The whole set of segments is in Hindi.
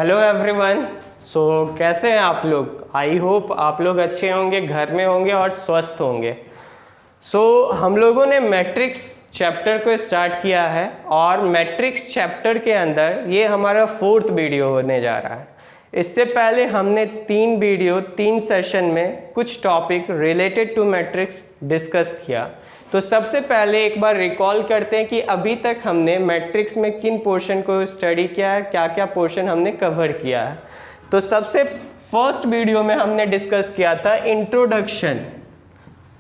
Hello everyone. कैसे हैं आप लोग? आई होप आप लोग अच्छे होंगे, घर में होंगे और स्वस्थ होंगे। हम लोगों ने मैट्रिक्स चैप्टर को स्टार्ट किया है और मैट्रिक्स चैप्टर के अंदर ये हमारा 4th वीडियो होने जा रहा है। इससे पहले हमने 3 सेशन में कुछ topic related to matrix discuss किया। तो सबसे पहले एक बार रिकॉल करते हैं कि अभी तक हमने मैट्रिक्स में किन पोर्शन को स्टडी किया है, क्या क्या पोर्शन हमने कवर किया है। तो सबसे फर्स्ट वीडियो में हमने डिस्कस किया था इंट्रोडक्शन।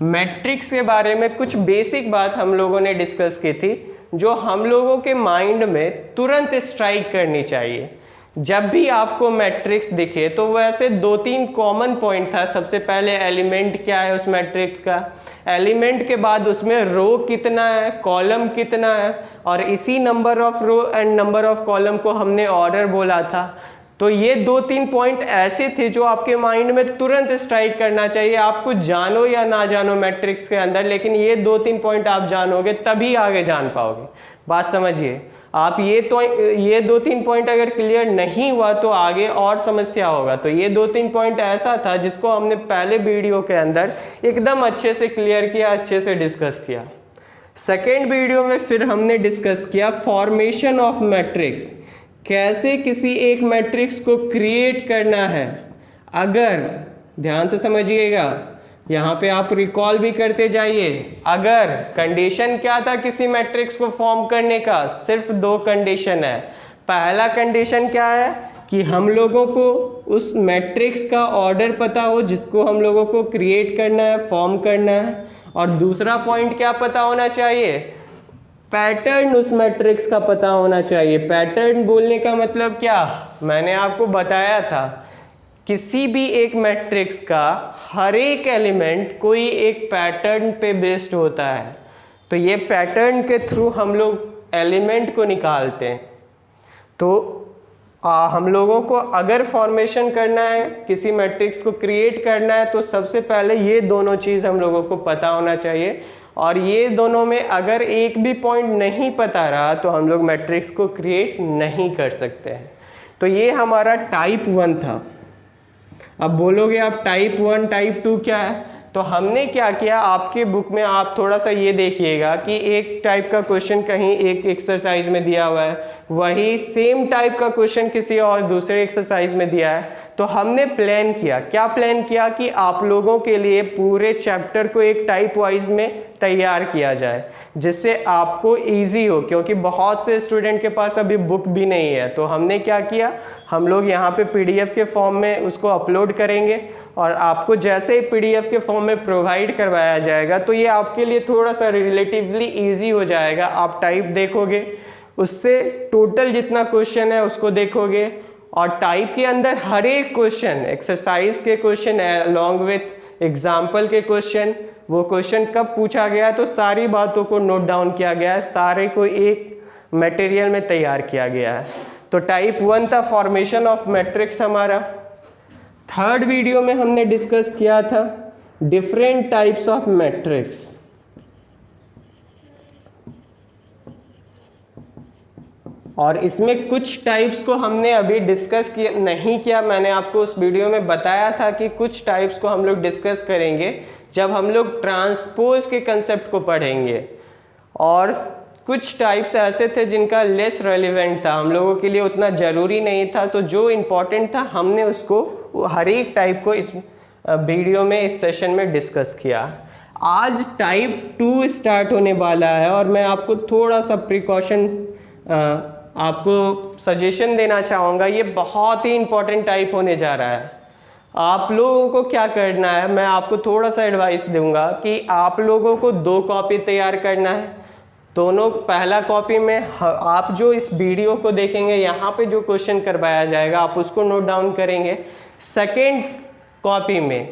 मैट्रिक्स के बारे में कुछ बेसिक बात हम लोगों ने डिस्कस की थी जो हम लोगों के माइंड में तुरंत स्ट्राइक करनी चाहिए। जब भी आपको मैट्रिक्स दिखे तो वैसे 2-3 कॉमन पॉइंट था। सबसे पहले एलिमेंट क्या है उस मैट्रिक्स का, एलिमेंट के बाद उसमें रो कितना है, कॉलम कितना है, और इसी number of row and number of column को हमने ऑर्डर बोला था। तो ये 2-3 पॉइंट ऐसे थे जो आपके माइंड में तुरंत स्ट्राइक करना चाहिए, आपको जानो या ना जानो मैट्रिक्स के अंदर, लेकिन ये 2-3 पॉइंट आप जानोगे तभी आगे जान पाओगे। बात समझिए आप। ये 2-3 पॉइंट अगर क्लियर नहीं हुआ तो आगे और समस्या होगा। तो ये 2-3 पॉइंट ऐसा था जिसको हमने पहले वीडियो के अंदर एकदम अच्छे से क्लियर किया, अच्छे से डिस्कस किया। सेकेंड वीडियो में फिर हमने डिस्कस किया फॉर्मेशन ऑफ मैट्रिक्स, कैसे किसी एक मैट्रिक्स को क्रिएट करना है। अगर ध्यान से समझिएगा, यहाँ पे आप रिकॉल भी करते जाइए। अगर कंडीशन क्या था किसी मैट्रिक्स को फॉर्म करने का, सिर्फ 2 कंडीशन है। पहला कंडीशन क्या है कि हम लोगों को उस मैट्रिक्स का ऑर्डर पता हो जिसको हम लोगों को क्रिएट करना है, फॉर्म करना है। और दूसरा पॉइंट क्या पता होना चाहिए, पैटर्न उस मैट्रिक्स का पता होना चाहिए। पैटर्न बोलने का मतलब क्या, मैंने आपको बताया था किसी भी एक मैट्रिक्स का हर एक एलिमेंट कोई एक पैटर्न पे बेस्ड होता है। तो ये पैटर्न के थ्रू हम लोग एलिमेंट को निकालते हैं। तो हम लोगों को अगर फॉर्मेशन करना है, किसी मैट्रिक्स को क्रिएट करना है, तो सबसे पहले ये दोनों चीज़ हम लोगों को पता होना चाहिए। और ये दोनों में अगर एक भी पॉइंट नहीं पता रहा तो हम लोग मैट्रिक्स को क्रिएट नहीं कर सकते हैं। तो ये हमारा टाइप 1 था। अब बोलोगे आप टाइप 1 टाइप 2 क्या है? तो हमने क्या किया, आपके बुक में आप थोड़ा सा ये देखिएगा कि एक टाइप का क्वेश्चन कहीं एक एक्सरसाइज में दिया हुआ है, वही सेम टाइप का क्वेश्चन किसी और दूसरे एक्सरसाइज में दिया है। तो हमने प्लान किया, क्या प्लान किया कि आप लोगों के लिए पूरे चैप्टर को एक टाइप वाइज में तैयार किया जाए जिससे आपको इजी हो, क्योंकि बहुत से स्टूडेंट के पास अभी बुक भी नहीं है। तो हमने क्या किया, हम लोग यहाँ पे पीडीएफ के फॉर्म में उसको अपलोड करेंगे और आपको जैसे ही पीडीएफ के फॉर्म में प्रोवाइड करवाया जाएगा तो ये आपके लिए थोड़ा सा रिलेटिवली ईजी हो जाएगा। आप टाइप देखोगे, उससे टोटल जितना क्वेश्चन है उसको देखोगे, और टाइप के अंदर हर एक क्वेश्चन, एक्सरसाइज के क्वेश्चन अलॉन्ग विथ एग्जाम्पल के क्वेश्चन, वो क्वेश्चन कब पूछा गया, तो सारी बातों को नोट डाउन किया गया है, सारे को एक मटेरियल में तैयार किया गया है। तो टाइप 1 था फॉर्मेशन ऑफ मैट्रिक्स हमारा। थर्ड वीडियो में हमने डिस्कस किया था डिफरेंट टाइप्स ऑफ मैट्रिक्स। और इसमें कुछ टाइप्स को हमने अभी डिस्कस नहीं किया। मैंने आपको उस वीडियो में बताया था कि कुछ टाइप्स को हम लोग डिस्कस करेंगे जब हम लोग ट्रांसपोज के कंसेप्ट को पढ़ेंगे। और कुछ टाइप्स ऐसे थे जिनका लेस रेलिवेंट था, हम लोगों के लिए उतना ज़रूरी नहीं था। तो जो इम्पोर्टेंट था हमने उसको हर एक टाइप को इस वीडियो में, इस सेशन में डिस्कस किया। आज टाइप 2 स्टार्ट होने वाला है और मैं आपको थोड़ा सा प्रिकॉशन, आपको सजेशन देना चाहूँगा। ये बहुत ही इम्पोर्टेंट टाइप होने जा रहा है। आप लोगों को क्या करना है, मैं आपको थोड़ा सा एडवाइस दूंगा कि आप लोगों को 2 कॉपी तैयार करना है। दोनों, पहला कॉपी में आप जो इस वीडियो को देखेंगे, यहाँ पे जो क्वेश्चन करवाया जाएगा आप उसको नोट डाउन करेंगे। सेकेंड कॉपी में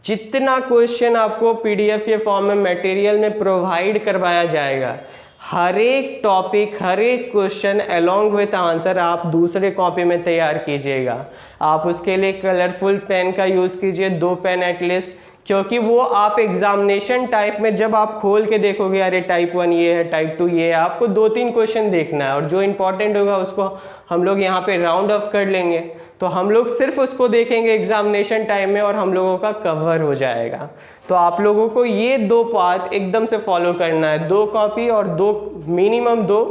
जितना क्वेश्चन आपको पीडीएफ के फॉर्म में मटेरियल में प्रोवाइड करवाया जाएगा, हर एक टॉपिक, हर एक क्वेश्चन अलोंग विथ आंसर आप दूसरे कॉपी में तैयार कीजिएगा। आप उसके लिए कलरफुल पेन का यूज़ कीजिए, 2 पेन एटलीस्ट, क्योंकि वो आप एग्जामिनेशन टाइप में जब आप खोल के देखोगे अरे टाइप 1 ये है, टाइप 2 ये है, आपको 2-3 क्वेश्चन देखना है और जो इंपॉर्टेंट होगा उसको हम लोग यहाँ पे राउंड ऑफ कर लेंगे। तो हम लोग सिर्फ उसको देखेंगे एग्जामिनेशन टाइम में और हम लोगों का कवर हो जाएगा। तो आप लोगों को ये 2 पार्ट एकदम से फॉलो करना है, 2 कॉपी और 2 मिनिमम 2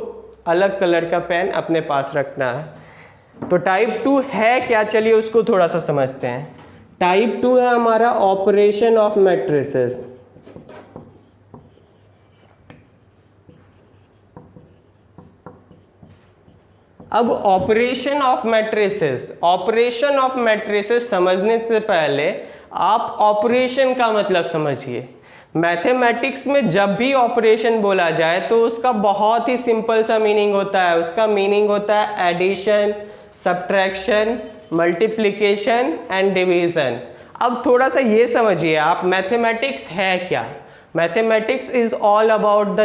अलग कलर का पेन अपने पास रखना है। तो टाइप 2 है क्या, चलिए उसको थोड़ा सा समझते हैं। टाइप 2 है हमारा ऑपरेशन ऑफ मैट्रिसेस। अब ऑपरेशन ऑफ मैट्रिसेस समझने से पहले आप ऑपरेशन का मतलब समझिए। मैथमेटिक्स में जब भी ऑपरेशन बोला जाए तो उसका बहुत ही सिंपल सा मीनिंग होता है। उसका मीनिंग होता है addition, subtraction, multiplication and division. अब थोड़ा सा ये समझिए आप, मैथमेटिक्स है क्या। Mathematics is all about the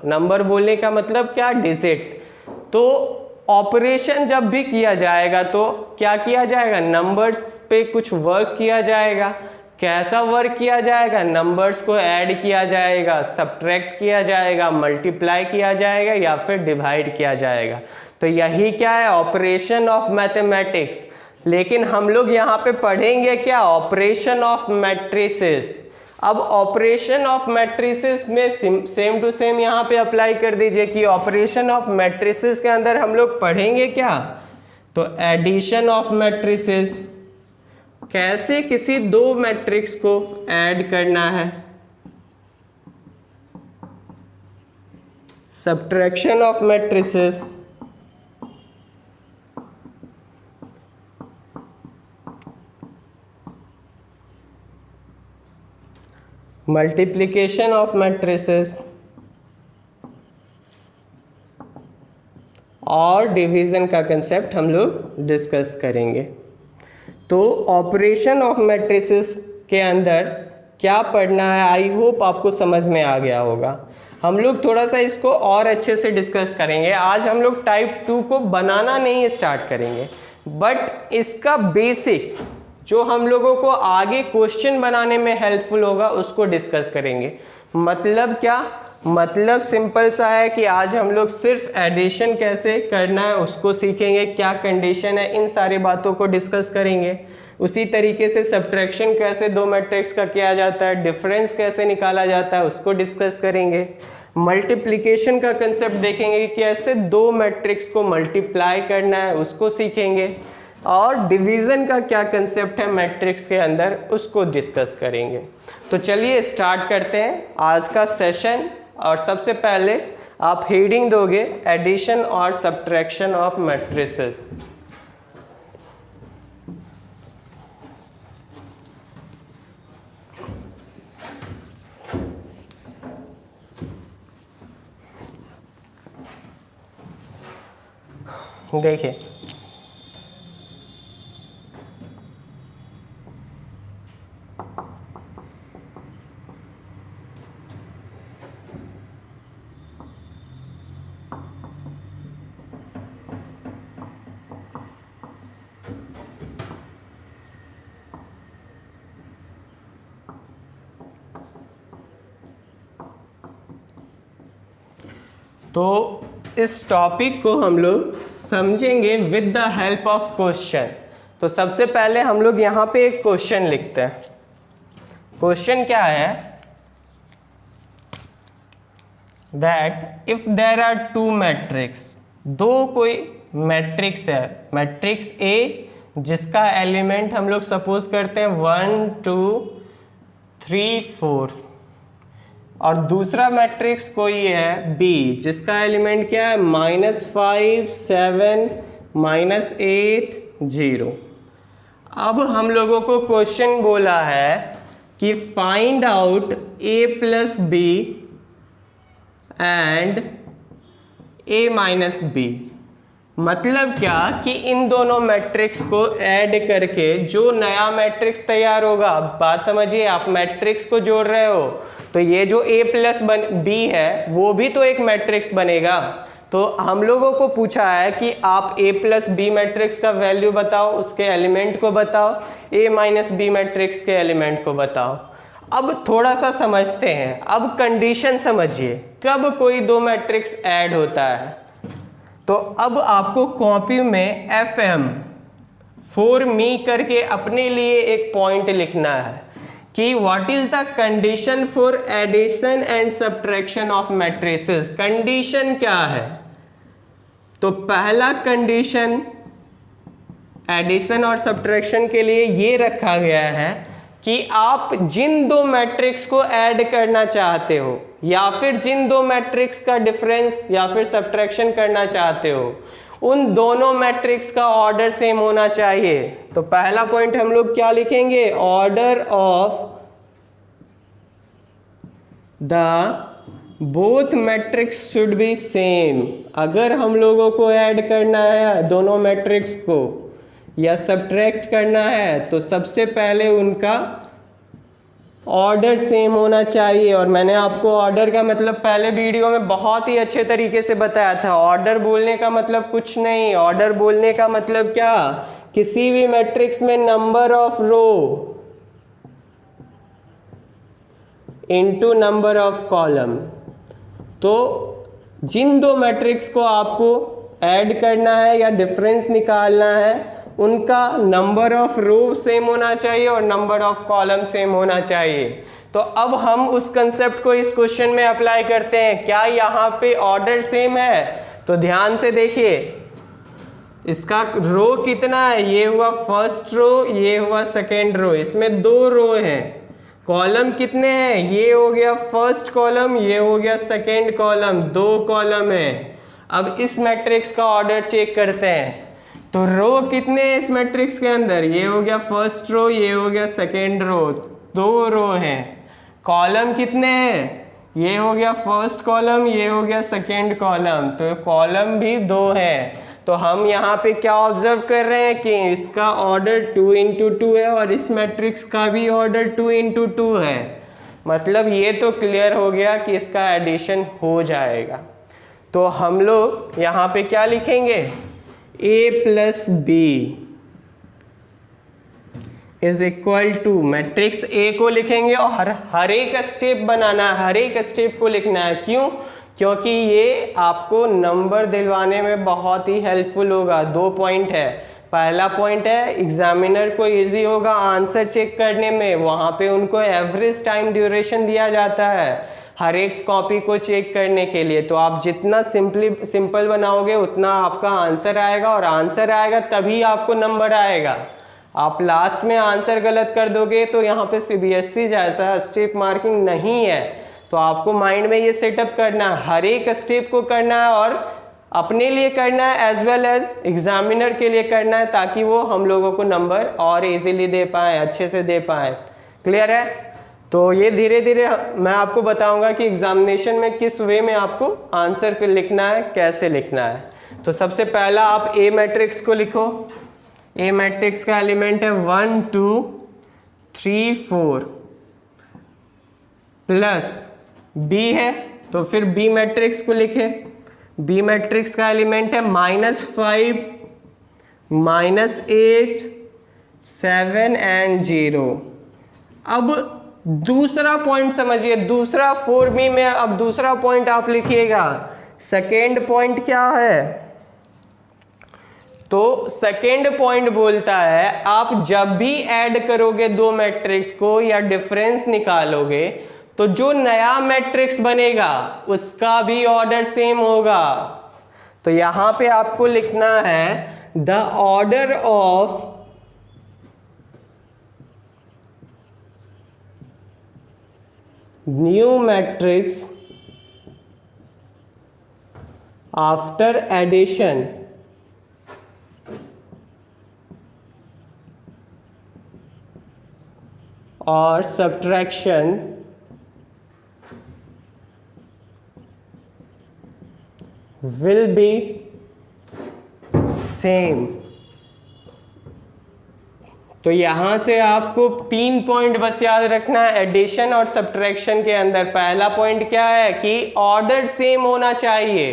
number बोलने का मतलब क्या, डिजिट। तो ऑपरेशन जब भी किया जाएगा तो क्या किया जाएगा, नंबर्स पे कुछ वर्क किया जाएगा। कैसा वर्क किया जाएगा, नंबर्स को ऐड किया जाएगा, सब्ट्रैक्ट किया जाएगा, मल्टीप्लाई किया जाएगा या फिर डिवाइड किया जाएगा। तो यही क्या है, ऑपरेशन ऑफ मैथमेटिक्स। लेकिन हम लोग यहाँ पे पढ़ेंगे क्या, ऑपरेशन ऑफ मैट्रिसेस। अब ऑपरेशन ऑफ मैट्रिसेस में सेम टू सेम यहाँ पे अप्लाई कर दीजिए कि ऑपरेशन ऑफ मैट्रिसेस के अंदर हम लोग पढ़ेंगे क्या, तो एडिशन ऑफ मैट्रिसेस, कैसे किसी 2 मैट्रिक्स को ऐड करना है, subtraction of matrices, multiplication of matrices और डिवीजन का कंसेप्ट हम लोग डिस्कस करेंगे। तो ऑपरेशन ऑफ मैट्रिसेस के अंदर क्या पढ़ना है, आई होप आपको समझ में आ गया होगा। हम लोग थोड़ा सा इसको और अच्छे से डिस्कस करेंगे। आज हम लोग टाइप 2 को बनाना नहीं स्टार्ट करेंगे, बट इसका बेसिक जो हम लोगों को आगे क्वेश्चन बनाने में हेल्पफुल होगा उसको डिस्कस करेंगे। मतलब क्या, मतलब सिंपल सा है कि आज हम लोग सिर्फ एडिशन कैसे करना है उसको सीखेंगे, क्या कंडीशन है, इन सारी बातों को डिस्कस करेंगे। उसी तरीके से सब्ट्रैक्शन कैसे 2 मैट्रिक्स का किया जाता है, डिफरेंस कैसे निकाला जाता है उसको डिस्कस करेंगे। मल्टीप्लिकेशन का कंसेप्ट देखेंगे कि कैसे 2 मैट्रिक्स को मल्टीप्लाई करना है उसको सीखेंगे। और डिवीज़न का क्या कंसेप्ट है मैट्रिक्स के अंदर उसको डिस्कस करेंगे। तो चलिए स्टार्ट करते हैं आज का सेशन। और सबसे पहले आप हेडिंग दोगे एडिशन और सब्ट्रैक्शन ऑफ मैट्रिसेस। देखिए तो इस टॉपिक को हम लोग समझेंगे with the help of question. तो सबसे पहले हम लोग यहाँ पे एक क्वेश्चन लिखते हैं। क्वेश्चन क्या है, that if there are 2 matrix, 2 कोई मैट्रिक्स है, मैट्रिक्स ए जिसका एलिमेंट हम लोग सपोज करते हैं 1 2 3 4, और दूसरा मैट्रिक्स कोई है बी जिसका एलिमेंट क्या है -5 7 -8 0। अब हम लोगों को क्वेश्चन बोला है कि find out a plus B and a minus B. मतलब क्या कि इन दोनों मैट्रिक्स को ऐड करके जो नया मैट्रिक्स तैयार होगा, बात समझिए, आप मैट्रिक्स को जोड़ रहे हो तो ये जो a प्लस बी है वो भी तो एक मैट्रिक्स बनेगा। तो हम लोगों को पूछा है कि आप a प्लस बी मैट्रिक्स का वैल्यू बताओ, उसके एलिमेंट को बताओ, a माइनस बी मैट्रिक्स के एलिमेंट को बताओ। अब थोड़ा सा समझते हैं, अब कंडीशन समझिए कब कोई दो मैट्रिक्स ऐड होता है। तो अब आपको कॉपी में FM फॉर मी करके अपने लिए एक पॉइंट लिखना है कि what is the condition for addition and subtraction of matrices. Condition क्या है? तो पहला कंडीशन एडिशन और सब्ट्रैक्शन के लिए ये रखा गया है कि आप जिन दो मैट्रिक्स को ऐड करना चाहते हो या फिर जिन दो मैट्रिक्स का डिफरेंस या फिर सब्ट्रैक्शन करना चाहते हो, उन दोनों मैट्रिक्स का ऑर्डर सेम होना चाहिए। तो पहला पॉइंट हम लोग क्या लिखेंगे? Order of the both matrix should be same. अगर हम लोगों को ऐड करना है दोनों मैट्रिक्स को या सब्ट्रैक्ट करना है तो सबसे पहले उनका ऑर्डर सेम होना चाहिए। और मैंने आपको ऑर्डर का मतलब पहले वीडियो में बहुत ही अच्छे तरीके से बताया था। ऑर्डर बोलने का मतलब कुछ नहीं, ऑर्डर बोलने का मतलब क्या? किसी भी मैट्रिक्स में number of row into number of column. तो जिन दो मैट्रिक्स को आपको ऐड करना है या डिफरेंस निकालना है, उनका नंबर ऑफ रो सेम होना चाहिए और नंबर ऑफ कॉलम सेम होना चाहिए। तो अब हम उस कंसेप्ट को इस क्वेश्चन में अप्लाई करते हैं। क्या यहाँ पे ऑर्डर सेम है? तो ध्यान से देखिए, इसका रो कितना है? ये हुआ फर्स्ट रो, ये हुआ सेकेंड रो, इसमें दो रो हैं। कॉलम कितने हैं? ये हो गया फर्स्ट कॉलम, ये हो गया सेकेंड कॉलम, दो कॉलम है। अब इस मैट्रिक्स का ऑर्डर चेक करते हैं। तो रो कितने हैं इस मैट्रिक्स के अंदर? ये हो गया फर्स्ट रो, ये हो गया सेकेंड रो, दो रो हैं। कॉलम कितने हैं? ये हो गया फर्स्ट कॉलम, ये हो गया सेकेंड कॉलम, तो कॉलम भी दो हैं। तो हम यहाँ पे क्या ऑब्जर्व कर रहे हैं कि इसका ऑर्डर 2 इंटू 2 है और इस मैट्रिक्स का भी ऑर्डर 2 इंटू 2 है। मतलब ये तो क्लियर हो गया कि इसका एडिशन हो जाएगा। तो हम लोग यहाँ पे क्या लिखेंगे? a plus B is equal to matrix A को लिखेंगे और हर एक स्टेप बनाना है, हर एक स्टेप को लिखना है। क्यों? क्योंकि ये आपको नंबर दिलवाने में बहुत ही हेल्पफुल होगा। 2 पॉइंट है। पहला पॉइंट है एग्जामिनर को इजी होगा आंसर चेक करने में, वहाँ पे उनको एवरेज टाइम ड्यूरेशन दिया जाता है हर एक कॉपी को चेक करने के लिए। तो आप जितना सिंपल बनाओगे उतना आपका आंसर आएगा, और आंसर आएगा तभी आपको नंबर आएगा। आप लास्ट में आंसर गलत कर दोगे तो यहाँ पे CBSE जैसा स्टेप मार्किंग नहीं है। तो आपको माइंड में ये सेटअप करना है, हर एक स्टेप को करना है और अपने लिए करना है एज वेल एज एग्जामिनर के लिए करना है, ताकि वो हम लोगों को नंबर और इजीली दे पाए, अच्छे से दे पाए। क्लियर है? तो ये धीरे धीरे मैं आपको बताऊंगा कि एग्जामिनेशन में किस वे में आपको आंसर लिखना है, कैसे लिखना है। तो सबसे पहला आप A मैट्रिक्स को लिखो। A मैट्रिक्स का एलिमेंट है 1 2 3 4 प्लस B है, तो फिर B मैट्रिक्स को लिखे। B मैट्रिक्स का एलिमेंट है -5 -8 7 एंड 0। अब दूसरा पॉइंट समझिए, दूसरा फॉर मी में अब दूसरा पॉइंट आप लिखिएगा। सेकेंड पॉइंट क्या है? तो सेकेंड पॉइंट बोलता है आप जब भी ऐड करोगे दो मैट्रिक्स को या डिफरेंस निकालोगे तो जो नया मैट्रिक्स बनेगा उसका भी ऑर्डर सेम होगा। तो यहां पे आपको लिखना है the order of new matrix after addition और सब्ट्रैक्शन will be same। तो यहां से आपको 3 पॉइंट बस याद रखना है एडिशन और सब्ट्रैक्शन के अंदर। पहला पॉइंट क्या है कि ऑर्डर सेम होना चाहिए।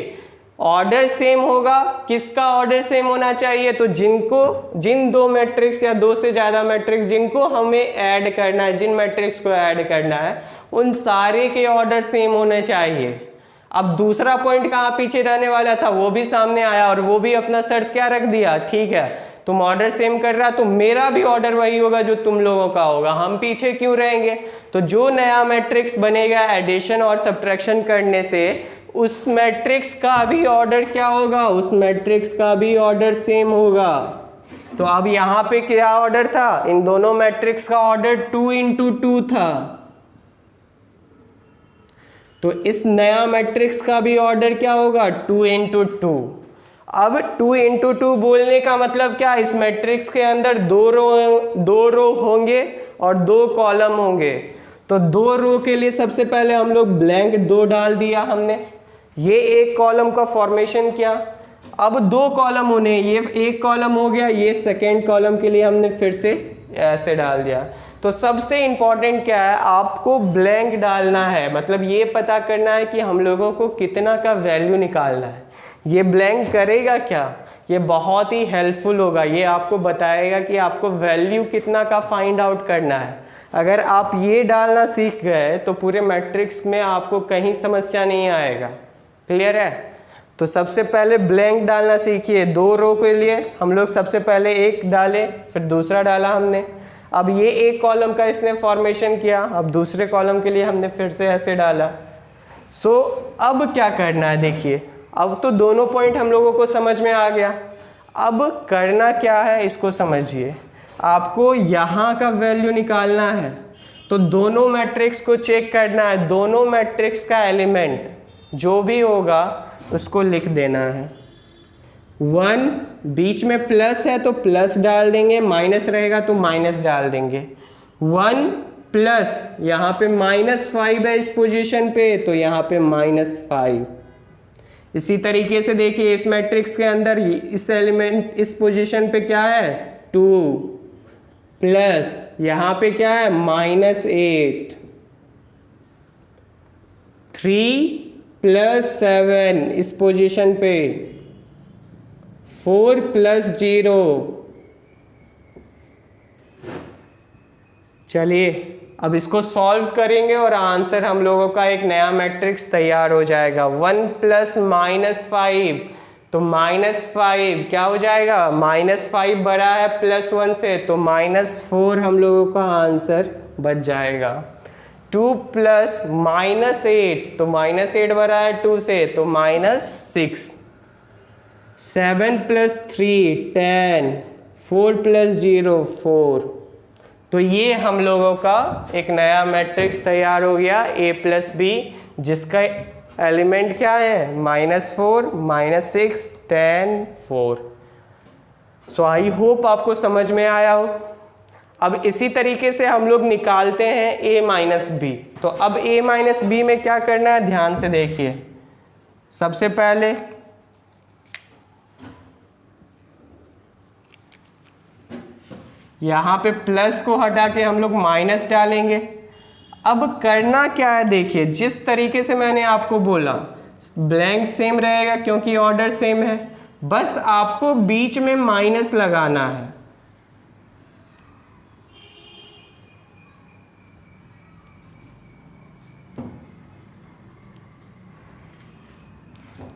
ऑर्डर सेम होगा। किसका ऑर्डर सेम होना चाहिए? तो जिन दो मैट्रिक्स या दो से ज़्यादा मैट्रिक्स जिनको हमें ऐड करना है, जिन मैट्रिक्स को ऐड करना है, उन सारे के ऑर्डर सेम होने चाहिए। अब दूसरा पॉइंट कहाँ पीछे रहने वाला था, वो भी सामने आया और वो भी अपना शर्त क्या रख दिया, ठीक है तुम ऑर्डर सेम कर रहा तो मेरा भी ऑर्डर वही होगा जो तुम लोगों का होगा, हम पीछे क्यों रहेंगे। तो जो नया मैट्रिक्स बनेगा एडिशन और सब्ट्रैक्शन करने से, उस मैट्रिक्स का भी ऑर्डर क्या होगा, उस मैट्रिक्स का भी ऑर्डर सेम होगा। तो अब यहाँ पे क्या ऑर्डर था, इन दोनों मैट्रिक्स का ऑर्डर 2 into 2 था। तो इस नया मैट्रिक्स का भी ऑर्डर क्या होगा, 2 into 2। अब 2 into 2 बोलने का मतलब क्या, इस मैट्रिक्स के अंदर दो रो होंगे और 2 कॉलम होंगे। तो 2 रो के लिए सबसे पहले हम लोग ब्लैंक 2 डाल दिया हमने, ये एक कॉलम का फॉर्मेशन किया। अब 2 कॉलम होने, ये एक कॉलम हो गया, ये सेकेंड कॉलम के लिए हमने फिर से ऐसे डाल दिया। तो सबसे इंपॉर्टेंट क्या है, आपको ब्लैंक डालना है, मतलब ये पता करना है कि हम लोगों को कितना का वैल्यू निकालना है। ये ब्लैंक करेगा क्या, ये बहुत ही हेल्पफुल होगा, ये आपको बताएगा कि आपको वैल्यू कितना का फाइंड आउट करना है। अगर आप ये डालना सीख गए तो पूरे मैट्रिक्स में आपको कहीं समस्या नहीं आएगा। क्लियर है? तो सबसे पहले ब्लैंक डालना सीखिए। 2 रो के लिए हम लोग सबसे पहले एक डाले, फिर दूसरा डाला हमने। अब ये एक कॉलम का इसने फॉर्मेशन किया, अब दूसरे कॉलम के लिए हमने फिर से ऐसे डाला। अब क्या करना है, देखिए अब तो दोनों पॉइंट हम लोगों को समझ में आ गया। अब करना क्या है इसको समझिए। आपको यहाँ का वैल्यू निकालना है, तो दोनों मैट्रिक्स को चेक करना है। दोनों मैट्रिक्स का एलिमेंट जो भी होगा उसको लिख देना है। 1 बीच में प्लस है तो प्लस डाल देंगे, माइनस रहेगा तो माइनस डाल देंगे। 1 प्लस यहाँ पे -5 है इस पोजीशन पे, तो यहाँ पे -5। इसी तरीके से देखिए इस मैट्रिक्स के अंदर इस एलिमेंट इस पोजीशन पे क्या है, 2 प्लस यहाँ पे क्या है -8। 3 प्लस 7 इस पोजीशन पे, 4 प्लस 0। चलिए अब इसको सॉल्व करेंगे और आंसर हम लोगों का एक नया मैट्रिक्स तैयार हो जाएगा। 1 प्लस -5, तो -5 क्या हो जाएगा, -5 बड़ा है +1 से, तो -4 हम लोगों का आंसर बच जाएगा। 2 प्लस -8, तो -8 बड़ा है 2 से, तो -6। 7 प्लस 3 10, 4 प्लस 0 4। तो ये हम लोगों का एक नया मैट्रिक्स तैयार हो गया a प्लस बी, जिसका एलिमेंट क्या है, -4 -6 10 4। सो आई होप आपको समझ में आया हो। अब इसी तरीके से हम लोग निकालते हैं a माइनस बी। तो अब a माइनस बी में क्या करना है, ध्यान से देखिए। सबसे पहले यहाँ पे प्लस को हटा के हम लोग माइनस डालेंगे। अब करना क्या है, देखिए जिस तरीके से मैंने आपको बोला, ब्लैंक सेम रहेगा क्योंकि ऑर्डर सेम है, बस आपको बीच में माइनस लगाना है।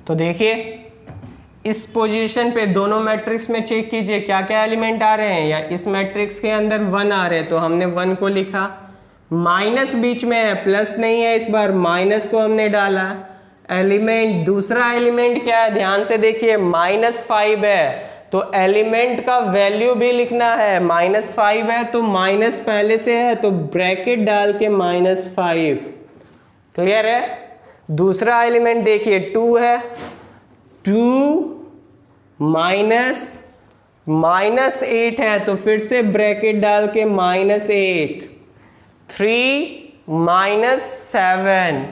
तो देखिए इस पोजीशन पे दोनों मैट्रिक्स में चेक कीजिए क्या क्या एलिमेंट आ रहे हैं, या इस मैट्रिक्स के अंदर 1 आ रहे हैं तो हमने 1 को लिखा, माइनस बीच में है, प्लस नहीं है, इस बार माइनस को हमने डाला। एलिमेंट, दूसरा एलिमेंट क्या है, ध्यान से देखिए, -5 है, तो एलिमेंट का वैल्यू भी लिखना है। -5 है तो माइनस पहले से है तो ब्रैकेट डाल के -5। क्लियर है? दूसरा एलिमेंट देखिए 2 है, 2 -8 है तो फिर से ब्रैकेट डाल के -8। 3 -7,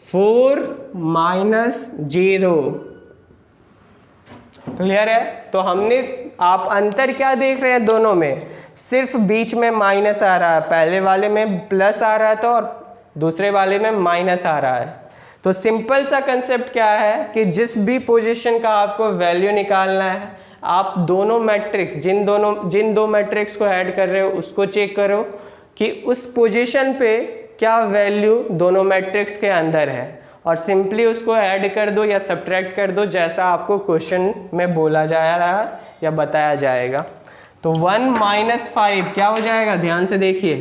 4 -0। क्लियर है? तो हमने, आप अंतर क्या देख रहे हैं दोनों में, सिर्फ बीच में माइनस आ रहा है, पहले वाले में प्लस आ रहा था और दूसरे वाले में माइनस आ रहा है। तो सिंपल सा कंसेप्ट क्या है कि जिस भी पोजीशन का आपको वैल्यू निकालना है, आप दोनों मैट्रिक्स जिन दो मैट्रिक्स को ऐड कर रहे हो उसको चेक करो कि उस पोजीशन पे क्या वैल्यू दोनों मैट्रिक्स के अंदर है, और सिंपली उसको ऐड कर दो या सब्ट्रैक्ट कर दो जैसा आपको क्वेश्चन में बोला जा रहा है या बताया जाएगा। तो 1 - 5 क्या हो जाएगा, ध्यान से देखिए।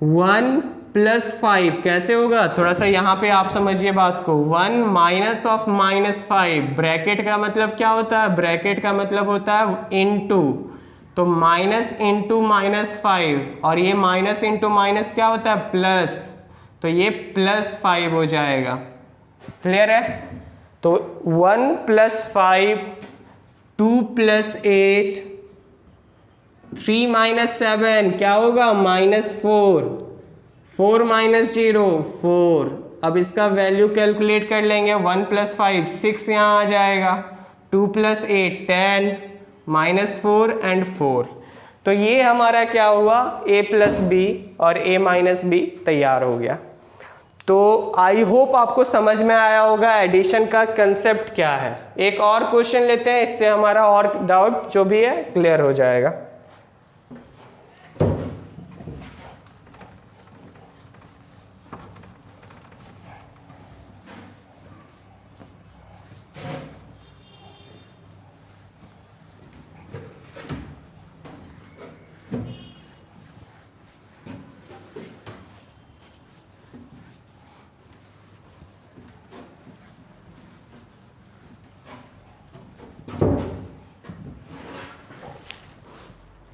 1 + 5 कैसे होगा, थोड़ा सा यहाँ पे आप समझिए बात को। 1 - -5 ब्रैकेट का मतलब क्या होता है, ब्रैकेट का मतलब होता है इनटू, तो माइनस इंटू -5, और ये माइनस इंटू माइनस क्या होता है, प्लस, तो ये +5 हो जाएगा। क्लियर है। तो 1 + 5, 2 + 8, 3 - 7 क्या होगा, -4, 4 - 0 4। अब इसका वैल्यू कैलकुलेट कर लेंगे। 1 + 5 6 यहाँ आ जाएगा, 2 + 8 10, -4 एंड 4। तो ये हमारा क्या हुआ, a + b और a - b तैयार हो गया। तो आई होप आपको समझ में आया होगा एडिशन का कंसेप्ट क्या है। एक और क्वेश्चन लेते हैं, इससे हमारा और डाउट जो भी है क्लियर हो जाएगा।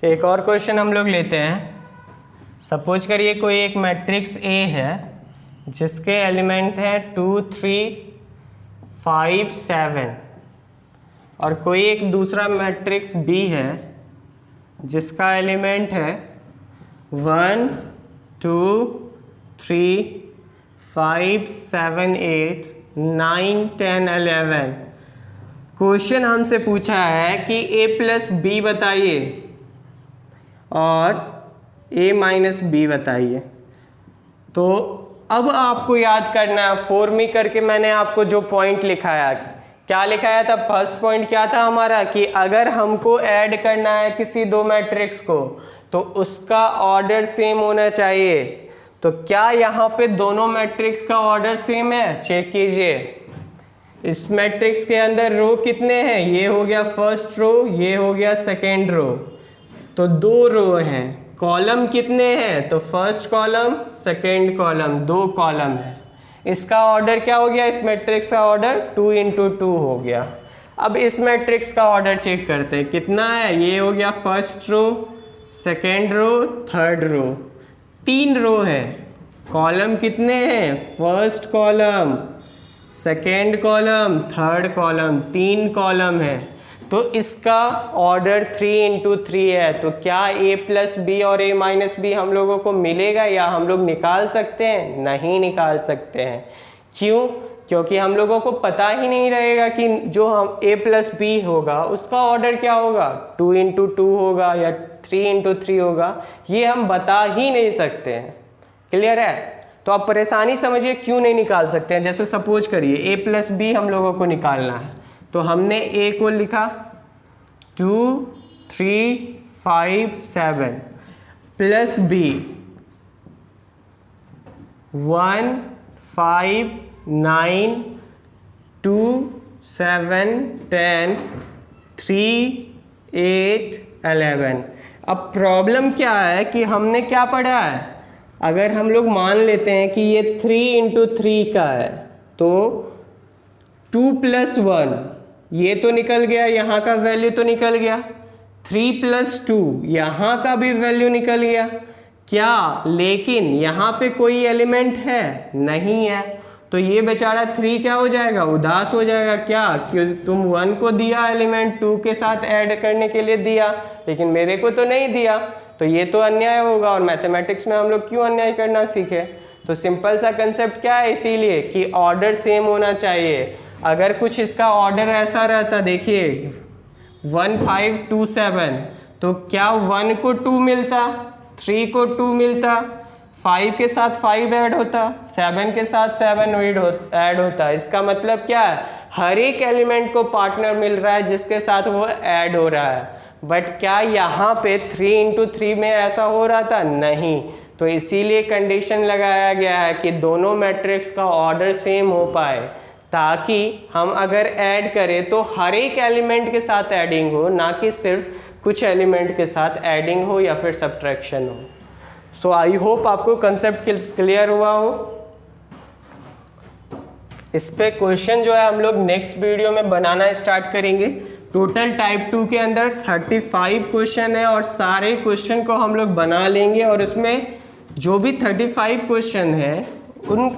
एक और क्वेश्चन हम लोग लेते हैं। सपोज करिए कोई एक मैट्रिक्स A है जिसके एलिमेंट हैं 2 3 5 7, और कोई एक दूसरा मैट्रिक्स B है जिसका एलिमेंट है 1 2 3 5 7 8 9 10 11। क्वेश्चन हमसे पूछा है कि a + b बताइए और a - b बताइए। तो अब आपको याद करना है, फॉर मी करके मैंने आपको जो पॉइंट लिखाया, क्या लिखाया था, फर्स्ट पॉइंट क्या था हमारा, कि अगर हमको ऐड करना है किसी दो मैट्रिक्स को तो उसका ऑर्डर सेम होना चाहिए। तो क्या यहाँ पे दोनों मैट्रिक्स का ऑर्डर सेम है, चेक कीजिए। इस मैट्रिक्स के अंदर रो कितने हैं, ये हो गया फर्स्ट रो, ये हो गया सेकेंड रो, तो 2 रो हैं। कॉलम कितने हैं, तो first column second column, 2 column है। इसका ऑर्डर क्या हो गया, इस मैट्रिक्स का ऑर्डर 2 × 2 हो गया। अब इस मैट्रिक्स का ऑर्डर चेक करते हैं कितना है, ये हो गया first row, second row, third row, 3 row है। कॉलम कितने हैं, first column, second column, third column, 3 column है। तो इसका ऑर्डर 3 × 3 है। तो क्या a + b और a - b हम लोगों को मिलेगा या हम लोग निकाल सकते हैं, नहीं निकाल सकते हैं। क्यों, क्योंकि हम लोगों को पता ही नहीं रहेगा कि जो हम a + b होगा उसका ऑर्डर क्या होगा, 2 × 2 होगा या 3 × 3 होगा, ये हम बता ही नहीं सकते हैं। क्लियर है। तो आप परेशानी समझिए क्यों नहीं निकाल सकते हैं। जैसे सपोज करिए a + b हम लोगों को निकालना है, तो हमने a को लिखा 2 3 5 7 प्लस b 1 5 9 2 7 10 3 8 11। अब प्रॉब्लम क्या है कि हमने क्या पढ़ा है, अगर हम लोग मान लेते हैं कि ये 3 × 3 का है तो 2 + 1 ये तो निकल गया, यहाँ का वैल्यू तो निकल गया, 3 + 2 यहाँ का भी वैल्यू निकल गया क्या, लेकिन यहाँ पे कोई एलिमेंट है नहीं है। तो ये बेचारा 3 क्या हो जाएगा, उदास हो जाएगा। क्या, कि तुम 1 को दिया एलिमेंट 2 के साथ ऐड करने के लिए दिया, लेकिन मेरे को तो नहीं दिया, तो ये तो अन्याय होगा। और मैथमेटिक्स में हम लोग क्यों अन्याय करना सीखे। तो सिंपल सा कंसेप्ट क्या है, इसीलिए कि ऑर्डर सेम होना चाहिए। अगर कुछ इसका ऑर्डर ऐसा रहता, देखिए 1 5 2 7, तो क्या 1 को 2 मिलता, 3 को 2 मिलता, 5 के साथ 5 ऐड होता, 7 के साथ 7 ऐड होता। इसका मतलब क्या है, हर एक एलिमेंट को पार्टनर मिल रहा है जिसके साथ वो ऐड हो रहा है। बट क्या यहाँ पे 3 इंटू 3 में ऐसा हो रहा था? नहीं। तो इसीलिए कंडीशन लगाया गया है कि दोनों मैट्रिक्स का ऑर्डर सेम हो पाए, ताकि हम अगर ऐड करें तो हर एक एलिमेंट के साथ एडिंग हो, ना कि सिर्फ कुछ एलिमेंट के साथ एडिंग हो या फिर सब्ट्रैक्शन हो। सो आई होप आपको कंसेप्ट क्लियर हुआ हो। इस पे क्वेश्चन जो है हम लोग नेक्स्ट वीडियो में बनाना स्टार्ट करेंगे। टोटल टाइप 2 के अंदर 35 क्वेश्चन है और सारे क्वेश्चन को हम लोग बना लेंगे, और उसमें जो भी 35 क्वेश्चन है उन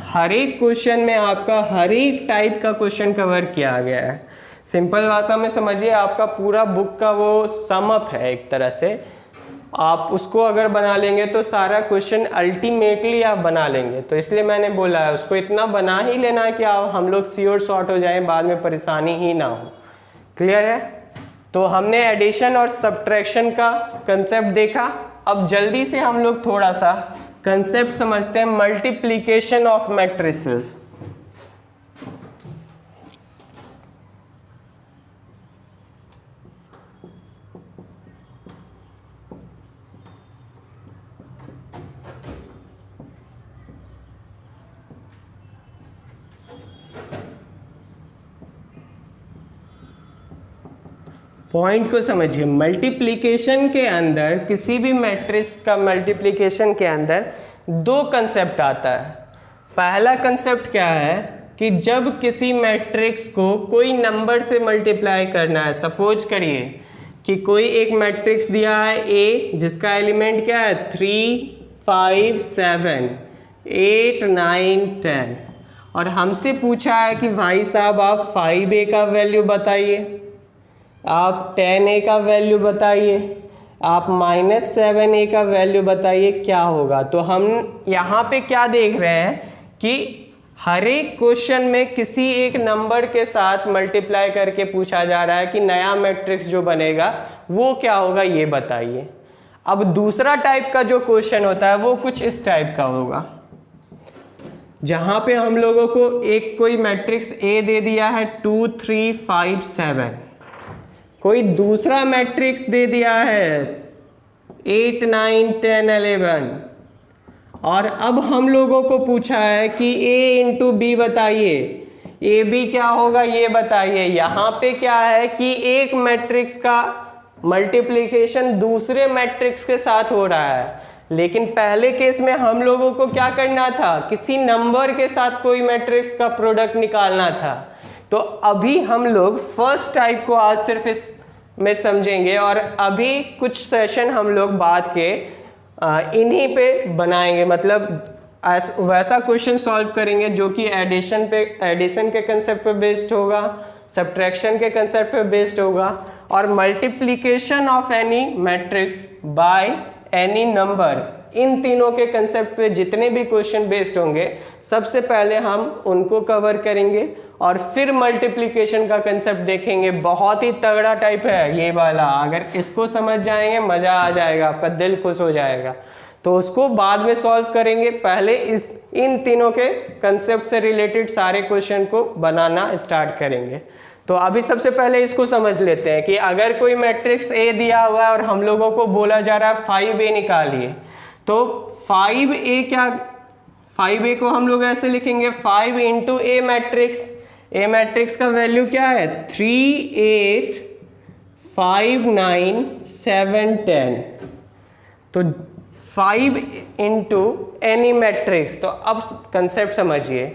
हर एक क्वेश्चन में आपका हर एक टाइप का क्वेश्चन कवर किया गया है। सिंपल भाषा में समझिए, आपका पूरा बुक का वो सम अप है एक तरह से। आप उसको अगर बना लेंगे तो सारा क्वेश्चन अल्टीमेटली आप बना लेंगे। तो इसलिए मैंने बोला है उसको इतना बना ही लेना है कि आप हम लोग श्योर शॉर्ट हो जाएं, बाद में परेशानी ही ना हो। क्लियर है? तो हमने एडिशन और सब्ट्रैक्शन का कंसेप्ट देखा। अब जल्दी से हम लोग थोड़ा सा कंसेप्ट समझते हैं मल्टीप्लिकेशन ऑफ मैट्रिसेस। पॉइंट को समझिए, मल्टीप्लिकेशन के अंदर किसी भी मैट्रिक्स का मल्टीप्लिकेशन के अंदर दो कंसेप्ट आता है। पहला कंसेप्ट क्या है कि जब किसी मैट्रिक्स को कोई नंबर से मल्टीप्लाई करना है। सपोज करिए कि कोई एक मैट्रिक्स दिया है ए, जिसका एलिमेंट क्या है 3, 5, 7, 8, 9, 10, और हमसे पूछा है कि भाई साहब आप 5a का वैल्यू बताइए, आप 10a का वैल्यू बताइए, आप -7a का वैल्यू बताइए, क्या होगा। तो हम यहाँ पे क्या देख रहे हैं कि हर एक क्वेश्चन में किसी एक नंबर के साथ मल्टीप्लाई करके पूछा जा रहा है कि नया मैट्रिक्स जो बनेगा वो क्या होगा, ये बताइए। अब दूसरा टाइप का जो क्वेश्चन होता है वो कुछ इस टाइप का होगा, जहाँ पे हम लोगों को एक कोई मैट्रिक्स ए दे दिया है 2, 3, 5, 7, कोई दूसरा मैट्रिक्स दे दिया है 8, 9, 10, 11, और अब हम लोगों को पूछा है कि a इंटू बी बताइए, ए बी क्या होगा ये बताइए। यहाँ पे क्या है कि एक मैट्रिक्स का मल्टीप्लिकेशन दूसरे मैट्रिक्स के साथ हो रहा है, लेकिन पहले केस में हम लोगों को क्या करना था, किसी नंबर के साथ कोई मैट्रिक्स का प्रोडक्ट निकालना था। तो अभी हम लोग फर्स्ट टाइप को आज सिर्फ इस में समझेंगे, और अभी कुछ सेशन हम लोग बाद के इन्हीं पे बनाएंगे, मतलब वैसा क्वेश्चन सॉल्व करेंगे जो कि एडिशन के कंसेप्ट पे बेस्ड होगा, सब्ट्रैक्शन के कंसेप्ट पे बेस्ड होगा, और multiplication of any matrix by any number. इन तीनों के कंसेप्ट पे जितने भी क्वेश्चन बेस्ड होंगे सबसे पहले हम उनको कवर करेंगे, और फिर मल्टीप्लिकेशन का कंसेप्ट देखेंगे। बहुत ही तगड़ा टाइप है ये वाला, अगर इसको समझ जाएंगे मज़ा आ जाएगा, आपका दिल खुश हो जाएगा। तो उसको बाद में सॉल्व करेंगे, पहले इन तीनों के कंसेप्ट से रिलेटेड सारे क्वेश्चन को बनाना स्टार्ट करेंगे। तो अभी सबसे पहले इसको समझ लेते हैं कि अगर कोई मैट्रिक्स ए दिया हुआ है और हम लोगों को बोला जा रहा है 5a निकालिए, तो 5a क्या, 5a को हम लोग ऐसे लिखेंगे 5 इंटू ए मैट्रिक्स। ए मैट्रिक्स का वैल्यू क्या है 3, 8, 5, 9, 7, 10। तो 5 इंटू एनी मैट्रिक्स। तो अब कंसेप्ट समझिए,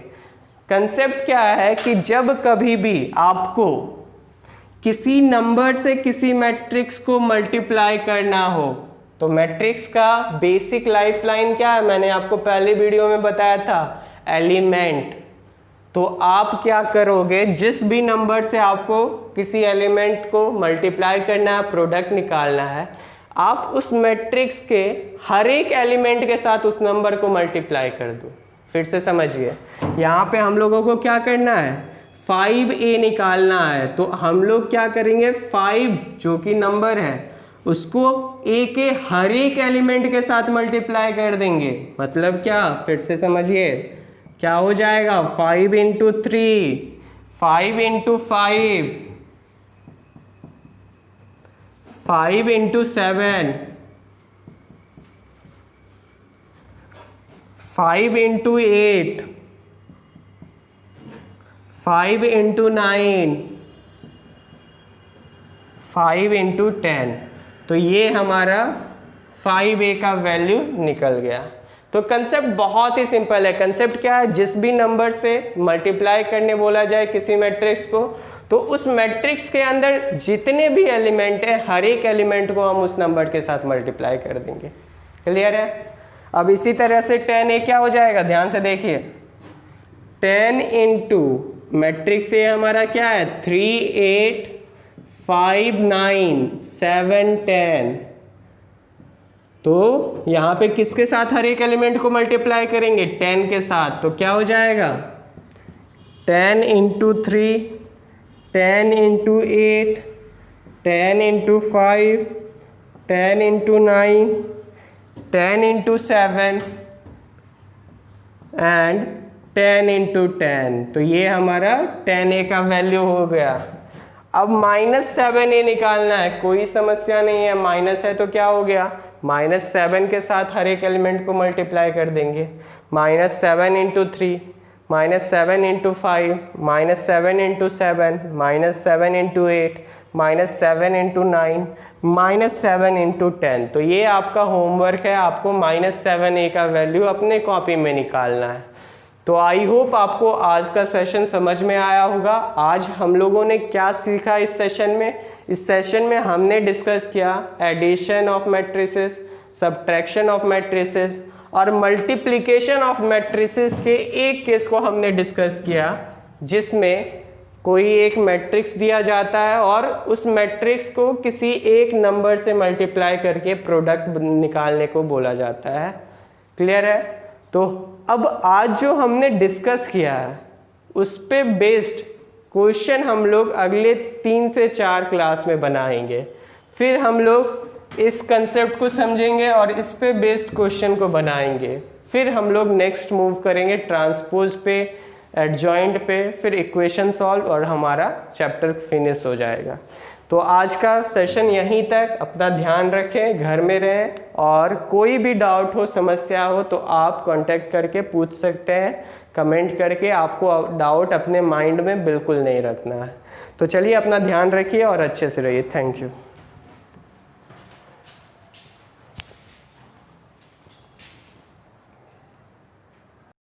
कंसेप्ट क्या है कि जब कभी भी आपको किसी नंबर से किसी मैट्रिक्स को मल्टीप्लाई करना हो, तो मैट्रिक्स का बेसिक लाइफलाइन क्या है, मैंने आपको पहले वीडियो में बताया था, एलिमेंट। तो आप क्या करोगे, जिस भी नंबर से आपको किसी एलिमेंट को मल्टीप्लाई करना है, प्रोडक्ट निकालना है, आप उस मैट्रिक्स के हर एक एलिमेंट के साथ उस नंबर को मल्टीप्लाई कर दो। फिर से समझिए, यहाँ पे हम लोगों को क्या करना है, 5a निकालना है। तो हम लोग क्या करेंगे, 5 जो कि नंबर है उसको ए के हर एक एलिमेंट के साथ मल्टीप्लाई कर देंगे। मतलब क्या, फिर से समझिए, क्या हो जाएगा, 5 into 3, 5 into 5, 5 into 7, 5 into 8, 5 into 9, 5 into 10। तो ये हमारा 5a का वैल्यू निकल गया। तो कंसेप्ट बहुत ही सिंपल है। कंसेप्ट क्या है, जिस भी नंबर से मल्टीप्लाई करने बोला जाए किसी मैट्रिक्स को, तो उस मैट्रिक्स के अंदर जितने भी एलिमेंट है, हर एक एलिमेंट को हम उस नंबर के साथ मल्टीप्लाई कर देंगे। क्लियर है? अब इसी तरह से 10a क्या हो जाएगा, ध्यान से देखिए, 10 इंटू मैट्रिक्स ए हमारा क्या है, 3 8 5 9 7 10। तो यहां पे किसके साथ हर एक एलिमेंट को मल्टीप्लाई करेंगे, 10 के साथ। तो क्या हो जाएगा, 10 into 3, 10 into 8, 10 into 5, 10 into 9, 10 into 7 and 10 into 10। तो ये हमारा 10a का वैल्यू हो गया। अब -7a निकालना है, कोई समस्या नहीं है। माइनस है तो क्या हो गया, -7 के साथ हर एक एलिमेंट को मल्टीप्लाई कर देंगे। -7 into 3, -7 into 5, -7 into 7, -7 into 8, -7 into 9, -7 into 10। तो ये आपका होमवर्क है, आपको -7a का वैल्यू अपने कॉपी में निकालना है। तो आई होप आपको आज का सेशन समझ में आया होगा। आज हम लोगों ने क्या सीखा इस सेशन में? इस सेशन में हमने डिस्कस किया addition of matrices, subtraction of matrices और मल्टीप्लिकेशन ऑफ मैट्रिसेस के एक केस को हमने डिस्कस किया, जिसमें कोई एक मैट्रिक्स दिया जाता है और उस मैट्रिक्स को किसी एक नंबर से मल्टीप्लाई करके प्रोडक्ट निकालने को बोला जाता है। क्लियर है? तो अब आज जो हमने डिस्कस किया है उस पे बेस्ड क्वेश्चन हम लोग अगले 3 से 4 क्लास में बनाएंगे। फिर हम लोग इस कंसेप्ट को समझेंगे और इस पे बेस्ड क्वेश्चन को बनाएंगे। फिर हम लोग नेक्स्ट मूव करेंगे ट्रांसपोज पे, एडजॉइंट पे, फिर इक्वेशन सॉल्व और हमारा चैप्टर फिनिश हो जाएगा। तो आज का सेशन यहीं तक। अपना ध्यान रखें, घर में रहें और कोई भी डाउट हो, समस्या हो तो आप कांटेक्ट करके पूछ सकते हैं, कमेंट करके। आपको डाउट अपने माइंड में बिल्कुल नहीं रखना है। तो चलिए अपना ध्यान रखिए और अच्छे से रहिए। Thank you.